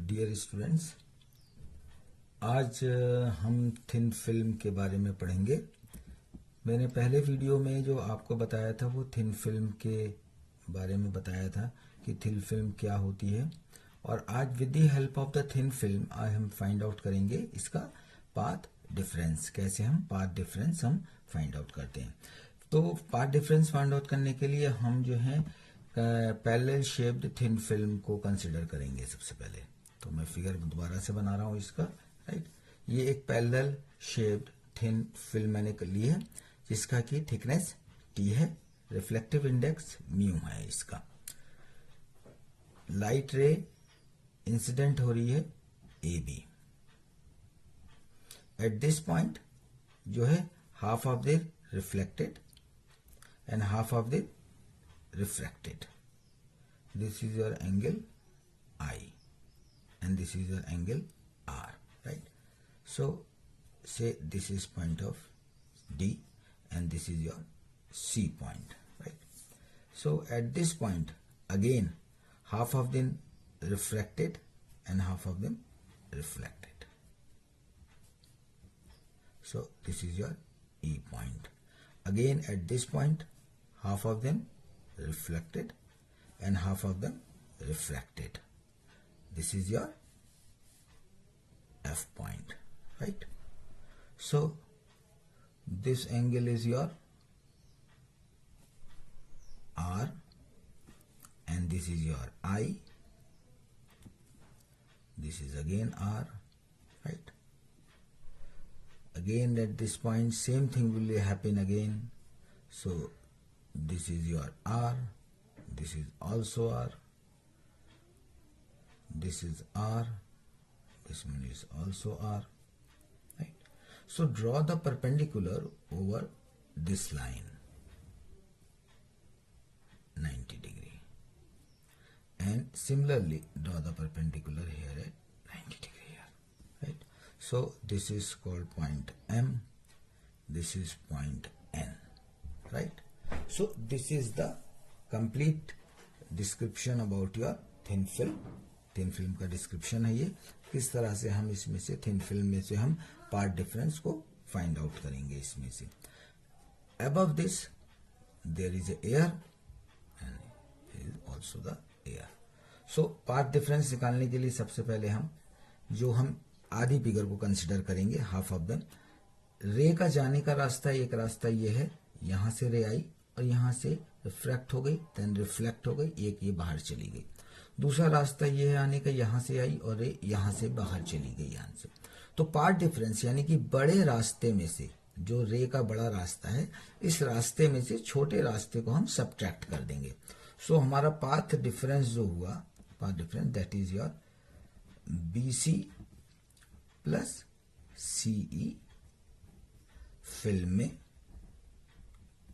Dear students, आज हम thin film के बारे में पढ़ेंगे। मैंने पहले वीडियो में जो आपको बताया था वो थिन फिल्म के बारे में बताया था कि थिन फिल्म क्या होती है, और आज with the help of the thin film हम फाइंड आउट करेंगे इसका पाथ डिफरेंस। कैसे हम पाथ डिफरेंस हम फाइंड आउट करते हैं। तो पाथ डिफरेंस फाइंड आउट करने के लिए हम जो है पैरेलल शेप्ड थिन फिल्म को कंसिडर करेंगे सबसे पहले। तो मैं फिगर दोबारा से बना रहा हूँ इसका, राइट। ये एक पैरेलल शेप्ड थिन फिल्म मैंने ली है जिसका की थिकनेस T है, रिफ्लेक्टिव इंडेक्स म्यू है इसका। लाइट रे इंसिडेंट हो रही है AB। एट दिस पॉइंट जो है half of the reflected and half of the refracted. This is your angle I and this is your angle R, right? So say this is point of D and this is your C point, right? So at this point again half of them refracted and half of them reflected. So this is your E point. Again at this point half of them reflected and half of them refracted. This is your F point, right? So this angle is your R and this is your I. This is again R, right? Again at this point same thing will happen again. So this is your R, this is also R, this is R, this one is also R, right? So draw the perpendicular over this line 90 degree, and similarly draw the perpendicular here at 90 degree here, right? So this is called point M, this is point N, right? So this is the complete description about your thin film. Thin film का description है ये, किस तरह से हम इसमें से thin film में से हम पार्ट डिफरेंस को फाइंड आउट करेंगे इसमें से। Above this there is air and also the air. So part difference निकालने के लिए सबसे पहले हम आधी फिगर को कंसिडर करेंगे, हाफ ऑफ देम। रे का जाने का रास्ता, एक रास्ता ये है, यहां से रे आई और यहां से रिफ्रैक्ट हो गई, देन रिफ्लेक्ट हो गई, एक ये बाहर चली गई। दूसरा रास्ता ये है आने का, यहां से आई और रे यहां से बाहर चली गई यहां से। तो पार्ट डिफरेंस यानी कि बड़े रास्ते में से, जो रे का बड़ा रास्ता है, इस रास्ते में से छोटे रास्ते को हम सब्ट्रैक्ट कर देंगे। सो हमारा पाथ डिफरेंस जो हुआ, path difference that is your BC plus CE film में,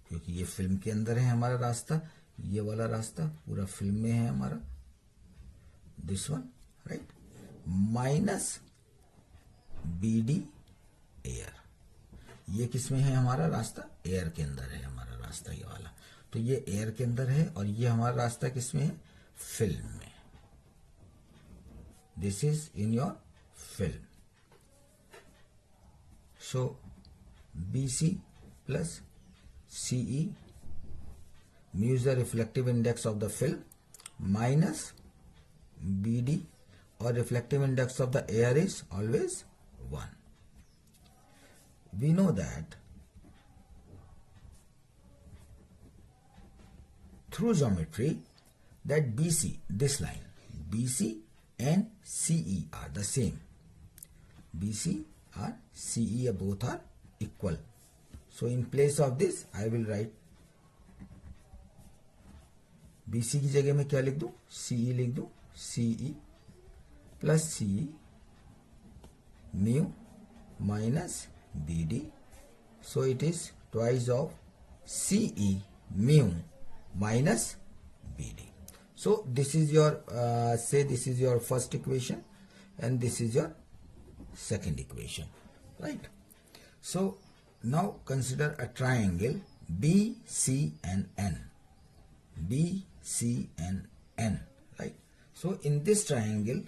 क्योंकि ये फिल्म के अंदर है हमारा रास्ता, ये वाला रास्ता पूरा फिल्म में है हमारा, this one, right, minus BD air. ये किस में है हमारा रास्ता? एयर के अंदर है हमारा रास्ता ये वाला। तो ये एयर के अंदर है और ये हमारा रास्ता किस में है? फिल्म में। This is in your film. So BC plus CE, mu is the reflective index of the film, minus BD, or reflective index of the air is always 1. We know that through geometry that BC, this line, BC and CE are the same. BC or CE both are equal. So in place of this I will write BC की जगह में क्या लिख दूं? CE लिख दूं। CE plus CE mu minus BD. So it is twice of CE mu minus BD. So this is your say this is your first equation and this is your second equation, right? So now consider a triangle B, C and N. B, C and N, right? So in this triangle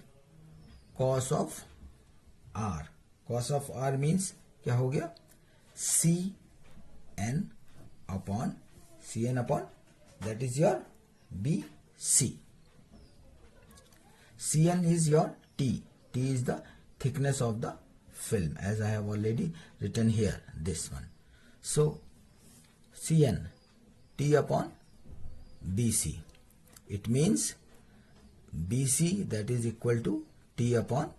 cos of r. Cos of r means क्या हो गया, C N upon that is your BC. Cn is your T. T is the thickness of the film, as I have already written here, this one. So Cn T upon BC. It means BC, that is equal to T upon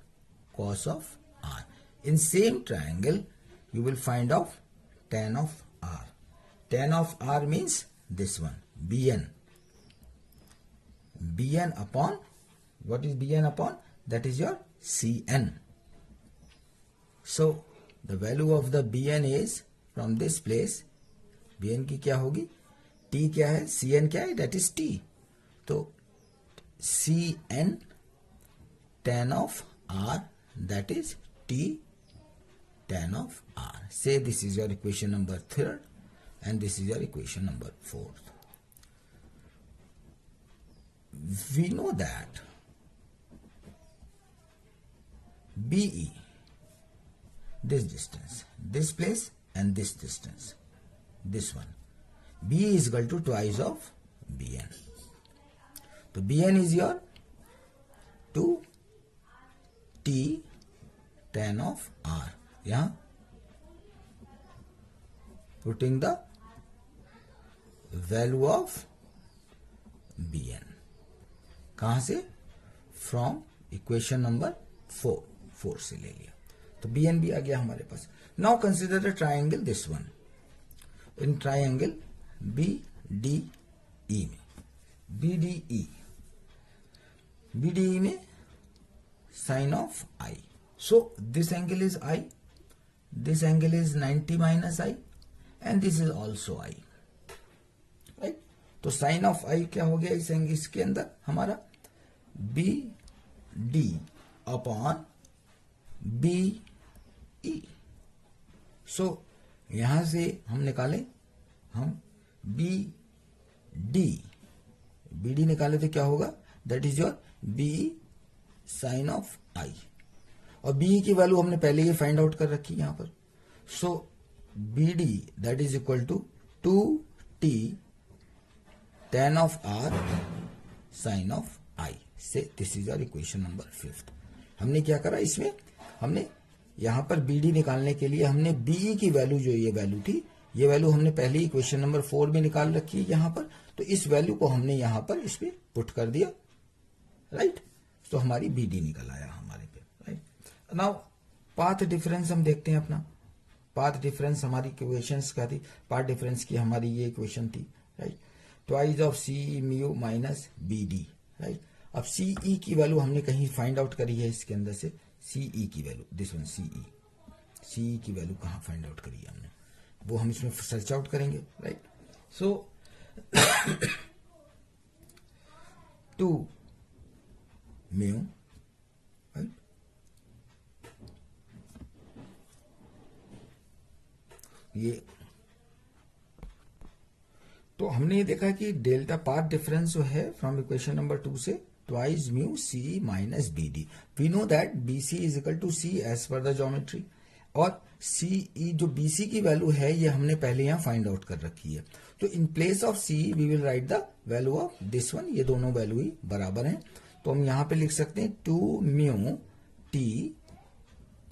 cos of R. In same triangle, you will find out tan of R. Tan of R means this one, Bn. Bn upon, what is Bn upon? That is your Cn. So the value of the Bn is from this place. Bn की क्या होगी? T क्या है? Cn क्या है? That is T. तो Cn tan of R, that is T tan of R. Say this is your equation number 3rd and this is your equation number 4th. We know that BE, this distance, this place and this distance, this one, BE is equal to twice of Bn. So Bn is your 2T tan of R. Yeah, putting the value of Bn. कहाँ से? From equation number 4. 4 से ले लिया, तो Bn भी आ गया हमारे पास. Now consider the triangle this one. In triangle BDE में, BDE में sin of I. So this angle is I, this angle is 90 minus I, and this is also I, right? तो sin of I क्या हो गया इस angle इसके अंदर हमारा BD अपॉन BE. सो यहां से हम निकालें, हम BD निकाले तो क्या होगा? That is your BE sine of I. और BE की वैल्यू हमने पहले ही फाइंड आउट कर रखी है यहां पर. So BD that is equal to 2T tan of R sin of I. So this is your equation number 5th. हमने क्या करा इसमें, हमने यहां पर BD निकालने के लिए हमने BE की वैल्यू, जो ये वैल्यू थी, ये वैल्यू हमने पहले ही इक्वेशन नंबर 4 में निकाल रखी है यहां पर. तो इस वैल्यू को हमने यहां पर इस पे पुट कर दिया, राइट. तो हमारी BD निकल आया हमारे पे, राइट. नाउ पाथ डिफरेंस हम देखते हैं अपना. पाथ डिफरेंस हमारी इक्वेशंस क्या थी? पाथ डिफरेंस की हमारी ये इक्वेशन थी, right. Twice of CE mu minus BD, right. अब CE की वैल्यू हमने कहीं फाइंड आउट करी है इसके अंदर से. CE की वैल्यू, दिस वन CE की वैल्यू कहाँ फाइंड आउट करी है हमने, वो हम इसमें सर्च आउट करेंगे, राइट. सो 2 म्यू, राइट. ये तो हमने ये देखा कि डेल्टा पाथ डिफरेंस जो है फ्रॉम इक्वेशन नंबर 2 से twice mu CE minus BD. We know that BC is equal to C as per the geometry. और CE जो BC की वैल्यू है ये हमने पहले यहां फाइंड आउट कर रखी है. तो in place of CE we will write the value of this one. ये दोनों वैल्यू ही बराबर हैं, तो हम यहां पे लिख सकते हैं 2 mu T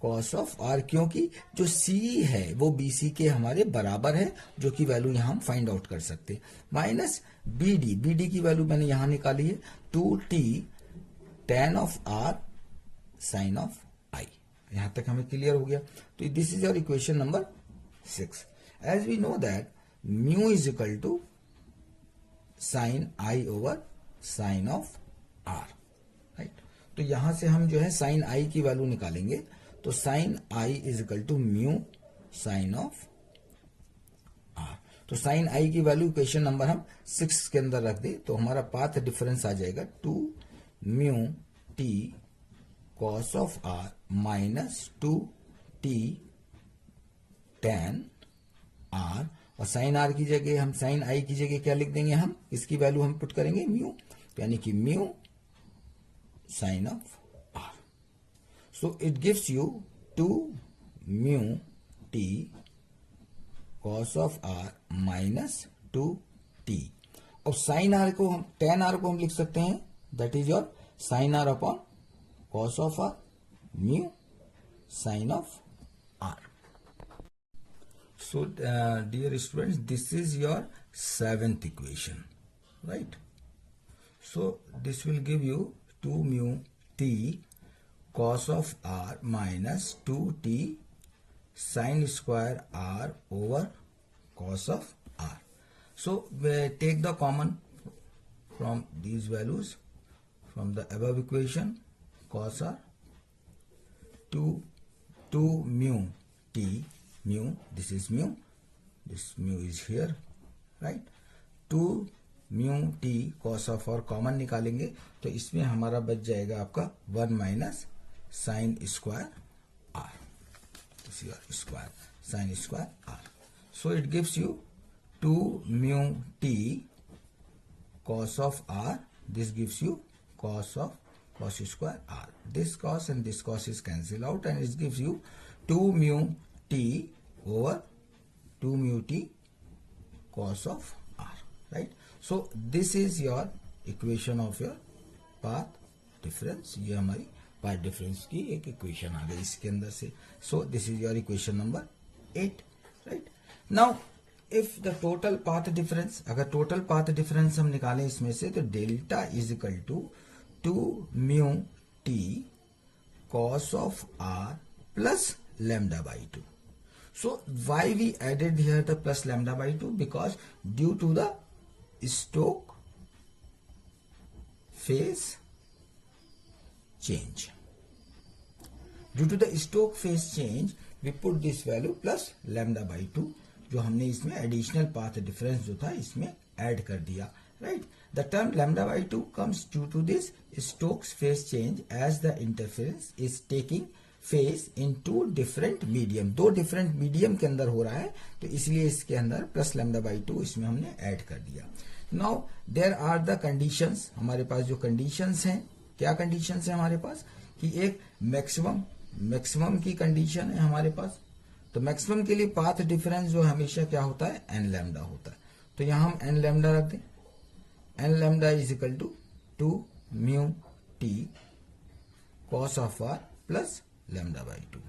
cos of R, क्योंकि जो CE है वो BC के हमारे बराबर है, जो कि वैल्यू यहां हम फाइंड आउट कर सकते हैं. माइनस BD की वैल्यू मैंने यहां निकाली है 2T tan of R sine of I. यहां तक हमें क्लियर हो गया. तो this is your equation number 6. As we know that mu is equal to sine I over sine of R, right. तो यहां से हम जो है साइन I की वैल्यू निकालेंगे. तो sign I is equal to mu sine of R. तो साइन I की वैल्यू इक्वेशन नंबर हम 6 के अंदर रख दे तो हमारा पाथ डिफरेंस आ जाएगा 2 mu T cos of R minus 2T tan R. और साइन R की जगह हम साइन I की जगह क्या लिख देंगे, हम इसकी वैल्यू हम पुट करेंगे म्यू, यानी कि mu sine of R. So it gives you 2 mu t cos of r minus 2t. अब साइन आर को हम tan r को हम लिख सकते हैं, that is your sine r upon cos of r mu sin of r. So dear students, this is your 7th equation, right? So this will give you 2 mu t cos of r minus 2t sin square r over cos of r. So we take the common from these values from the above equation. Cos r 2 mu t, mu, this is mu, this mu is here, right? 2 mu t cos of r common निकालेंगे तो इसमें हमारा बच जाएगा आपका 1 minus sine square r, this is your square sine square r. So it gives you 2 mu t cos of r, this gives you cos of cos square r. This cos and this cos is cancelled out and it gives you 2 mu t over 2 mu t cos of r, right? So this is your equation of your path difference. ये हमारी path difference की एक equation आ गई इसके अंदर से. So this is your equation number 8, right? Now if the total path difference, अगर total path difference हम निकालें इसमें से तो delta is equal to 2 mu t cos of r plus lambda by 2. So why we added here the plus lambda by 2? Because due to the Stokes phase change. Due to the Stokes phase change, we put this value plus lambda by 2, जो हमने इसमें additional path difference जो था इसमें add कर दिया, right? The term lambda by 2 comes due to this Stokes phase change as the interference is taking phase in two different medium. दो different medium के अंदर हो रहा है तो इसलिए इसके अंदर plus lambda by 2 इसमें हमने add कर दिया. Now there are the conditions. हमारे पास जो conditions हैं, क्या conditions हैं हमारे पास कि एक maximum की condition है हमारे पास. तो maximum के लिए path difference जो हमेशा क्या होता है n lambda होता है. तो यहाँ हम n lambda रख दें. n lambda is equal to 2 mu t cos of r plus lambda by 2.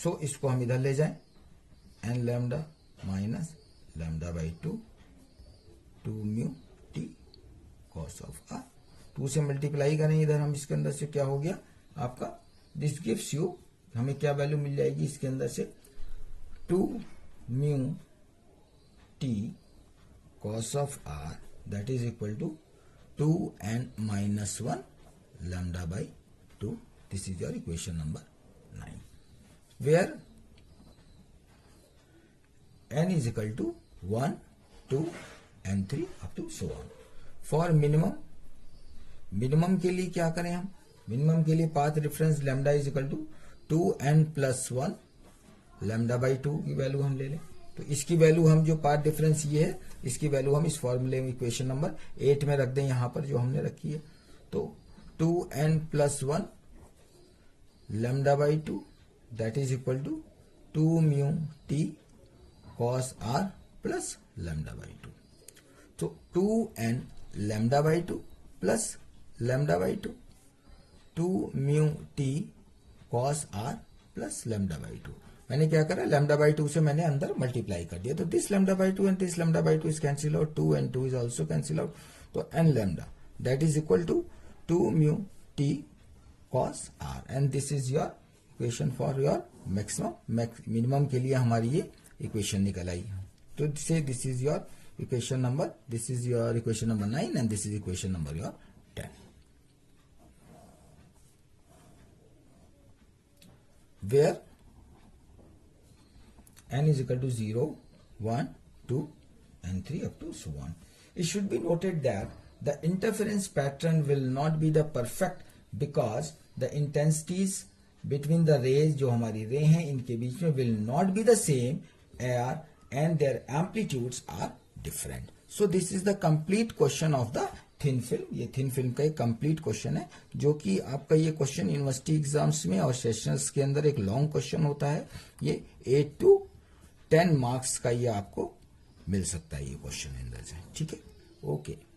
So इसको हम इधर ले जाएं. n lambda minus lambda by 2 mu t cos of r. 2 से मल्टीप्लाई करें इधर हम इसके अंदर से क्या हो गया आपका, दिस गिव्स यू, हमें क्या वैल्यू मिल जाएगी इसके अंदर से 2 mu t cos of r that is equal to 2n minus 1 lambda by 2. This is your equation number 9, where n is equal to 1, 2 and 3 up to so on. For minimum के लिए क्या करें हम, minimum के लिए path difference lambda is equal to 2n plus 1 lambda by 2 की value हम ले लें. तो इसकी वैल्यू हम जो पाथ डिफरेंस ये है इसकी वैल्यू हम इस फॉर्मूले में इक्वेशन नंबर 8 में रख दें यहां पर जो हमने रखी है. तो 2n plus 1 lambda by 2 that is equal to 2 mu t cos r plus lambda by 2. तो 2n lambda by 2 plus lambda by 2, 2 mu t cos r plus lambda by 2. मैंने क्या करा, लैम्डा बाई 2 से मैंने अंदर मल्टीप्लाई कर दिया. तो this lambda by 2 and this lambda by 2 is cancel out, 2 and 2 is also cancel out. तो n lambda that is equal to 2 mu t cos r and this is your equation for your maximum. Minimum के लिए हमारी ये इक्वेशन निकल आई. तो so this is your equation number, this is your equation number 9 and this is equation number your 10. Where n is equal to 0, 1, 2 and 3 up to so on. It should be noted that the interference pattern will not be the perfect because the intensities between the rays जो हमारी रे हैं इनके बीच में will not be the same and their amplitudes are different. So this is the complete question of the thin film, ये thin film का एक complete question है, जो कि आपका ये क्वेश्चन यूनिवर्सिटी एग्जाम्स में और सेशंस के अंदर एक लॉन्ग क्वेश्चन होता है। ये 8 to 10 मार्क्स का ये आपको मिल सकता है ये क्वेश्चन अंदर से, ठीक है। ओके।